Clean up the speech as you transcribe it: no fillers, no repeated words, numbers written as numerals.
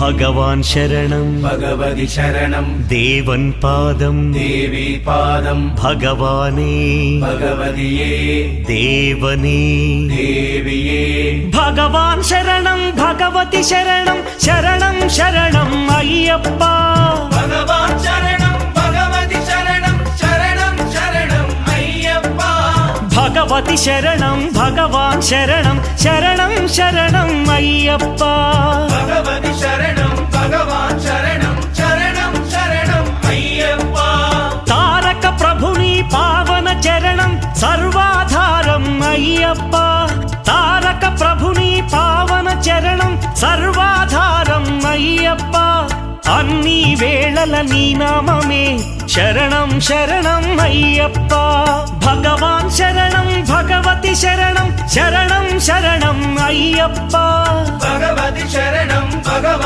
ഭഗവാൻ ശരണം ഭഗവതി ശരണം ദേവൻ പാദം ദേവി പാദം ഭഗവാനേ ഭഗവതിയേ ദേവനേ ദേവിയേ ഭഗവാൻ ശരണം ഭഗവതി ശരണം ശരണം ശരണം അയ്യപ്പ ഭഗവാൻ ശരണം ഭഗവതി ശരണം ശരണം ശരണം അയ്യപ്പ ഭഗവതി ശരണം ഭഗവാൻ ശരണം ശരണം ശരണം അയ്യപ്പ ഭഗവതി ശരണം ഭഗവാൻ ശരണം ശരണം ശരണം അയ്യപ്പ താരക ప్రభుని పావన చరణం సర్వాధారం అయ్యప్ప తారక ప్రభుని పావన చరణం సర్వాధారం అయ్యప్ప అన్ని వేళల నీ నామమే శరణం శరణం అయ్యప్ప భగవాన్ శరణం భగవతి శరణం శరణం శరణం అయ్యప్ప భగవతి శరణం భగవాన్